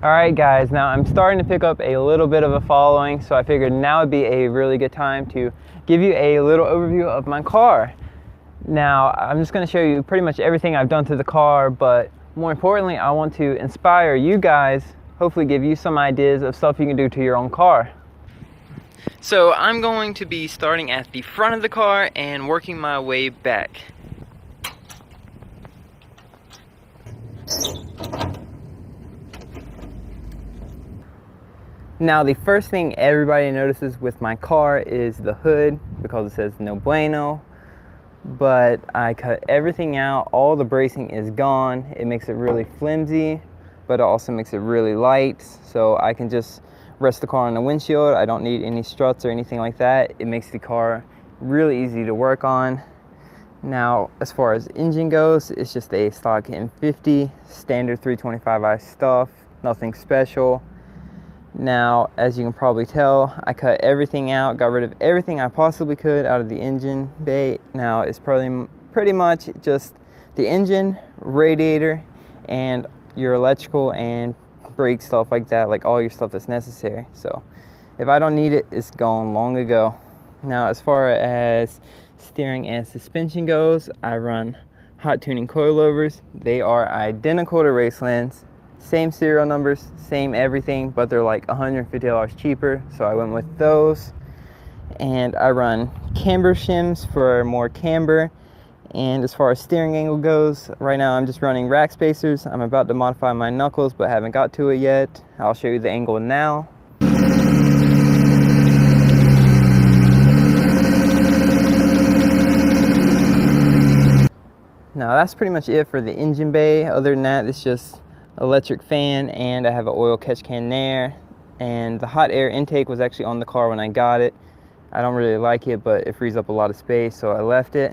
Alright guys, now I'm starting to pick up a little bit of a following, so I figured now would be a really good time to give you a little overview of my car. Now, I'm just going to show you pretty much everything I've done to the car, but more importantly, I want to inspire you guys, hopefully give you some ideas of stuff you can do to your own car. So I'm going to be starting at the front of the car and working my way back. Now the first thing everybody notices with my car is the hood, because it says no bueno, but I cut everything out. All the bracing is gone. It makes it really flimsy, but it also makes it really light, so I can just rest the car on the windshield. I don't need any struts or anything like that. It makes the car really easy to work on. Now as far as engine goes, it's just a stock M50 standard 325i stuff, nothing special. Now, as you can probably tell, I cut everything out, got rid of everything I possibly could out of the engine bay. Now it's pretty much just the engine, radiator, and your electrical and brake stuff like that, like all your stuff that's necessary. So if I don't need it, it's gone long ago. Now as far as steering and suspension goes, I run hot tuning coilovers. They are identical to Raceland's. Same serial numbers, same everything, but they're like $150 cheaper, so I went with those. And I run camber shims for more camber. And as far as steering angle goes, right now I'm just running rack spacers. I'm about to modify my knuckles, but haven't got to it yet. I'll show you the angle now. Now that's pretty much it for the engine bay. Other than that, it's just electric fan, and I have an oil catch can there, and the hot air intake was actually on the car when I got it. I don't really like it, but it frees up a lot of space, so I left it.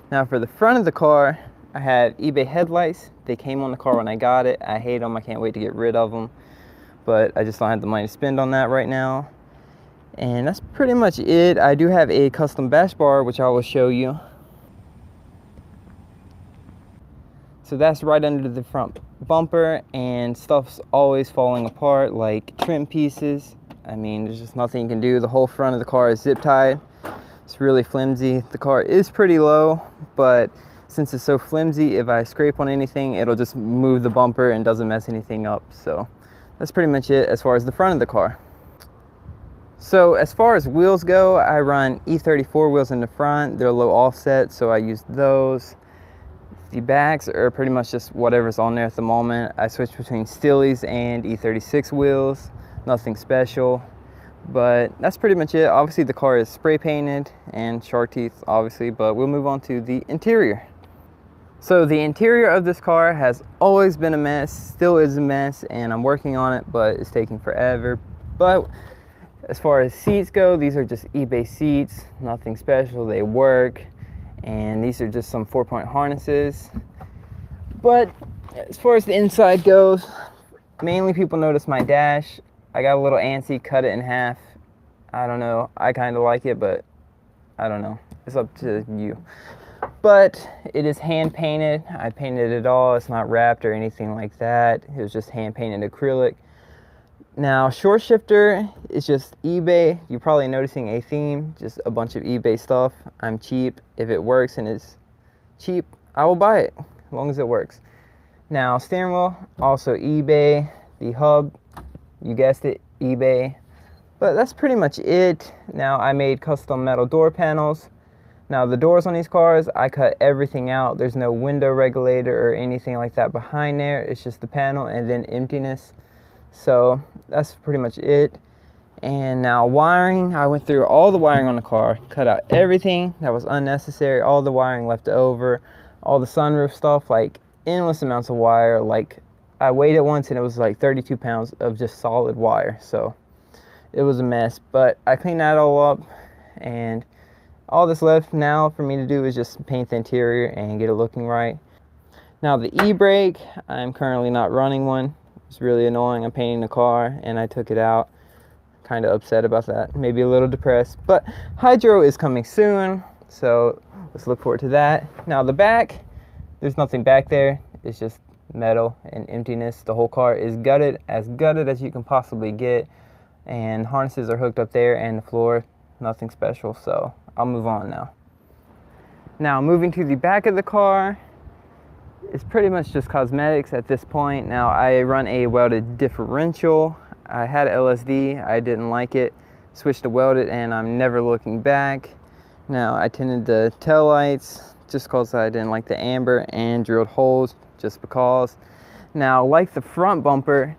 Now for the front of the car, I have eBay headlights. They came on the car when I got it. I hate them. I can't wait to get rid of them, but I just don't have the money to spend on that right now. And that's pretty much it. I do have a custom bash bar, which I will show you. So that's right under the front bumper, and stuff's always falling apart, like trim pieces. I mean, there's just nothing you can do. The whole front of the car is zip tied. It's really flimsy. The car is pretty low, but since it's so flimsy, if I scrape on anything, it'll just move the bumper and doesn't mess anything up. So that's pretty much it as far as the front of the car. So as far as wheels go, I run E34 wheels in the front. They're low offset, so I use those. The backs are pretty much just whatever's on there at the moment. I switch between Steely's and E36 wheels, nothing special, but that's pretty much it. Obviously the car is spray painted and shark teeth, obviously, but we'll move on to the interior. So the interior of this car has always been a mess, still is a mess, and I'm working on it, but it's taking forever. But as far as seats go, these are just eBay seats, nothing special, they work. And these are just some 4-point harnesses. But as far as the inside goes, mainly people notice my dash. I got a little antsy, cut it in half. I don't know, I kind of like it, but I don't know, it's up to you. But it is hand painted. I painted it all. It's not wrapped or anything like that. It was just hand painted acrylic. Now, short shifter is just eBay. You're probably noticing a theme, just a bunch of eBay stuff. I'm cheap. If it works and it's cheap, I will buy it, as long as it works. Now, steering wheel, also eBay. The hub, you guessed it, eBay. But that's pretty much it. Now, I made custom metal door panels. Now, the doors on these cars, I cut everything out. There's no window regulator or anything like that behind there. It's just the panel and then emptiness. So that's pretty much it. And now wiring, I went through all the wiring on the car, cut out everything that was unnecessary, all the wiring left over, all the sunroof stuff, like endless amounts of wire. Like I weighed it once and it was like 32 pounds of just solid wire. So it was a mess, but I cleaned that all up, and all that's left now for me to do is just paint the interior and get it looking right. Now the e-brake, I'm currently not running one. It's really annoying. I'm painting the car and I took it out. Kind of upset about that, maybe a little depressed, but hydro is coming soon, so let's look forward to that. Now the back, there's nothing back there. It's just metal and emptiness. The whole car is gutted as you can possibly get, and harnesses are hooked up there and the floor, nothing special. So I'll move on now. Now moving to the back of the car, it's pretty much just cosmetics at this point. Now I run a welded differential. I had LSD, I didn't like it, switched to welded, and I'm never looking back. Now I tinted the tail lights just because I didn't like the amber, and drilled holes just because. Now, like the front bumper,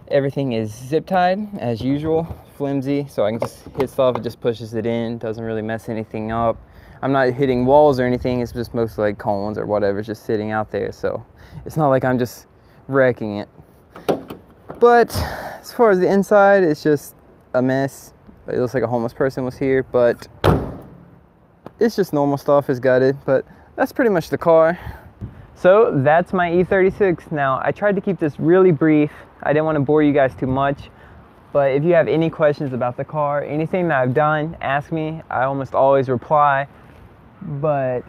everything is zip tied as usual, flimsy, so I can just hit stuff, it just pushes it in, doesn't really mess anything up. I'm not hitting walls or anything, it's just mostly like cones or whatever just sitting out there, so it's not like I'm just wrecking it. But as far as the inside, it's just a mess. It looks like a homeless person was here, but it's just normal stuff, it's gutted, but that's pretty much the car. So that's my E36. Now, I tried to keep this really brief. I didn't want to bore you guys too much, but if you have any questions about the car, anything that I've done, ask me. I almost always reply. But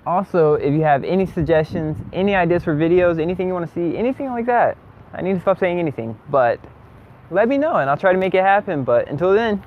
also, if you have any suggestions, any ideas for videos, anything you want to see, anything like that, I need to stop saying anything, but let me know and I'll try to make it happen. But until then,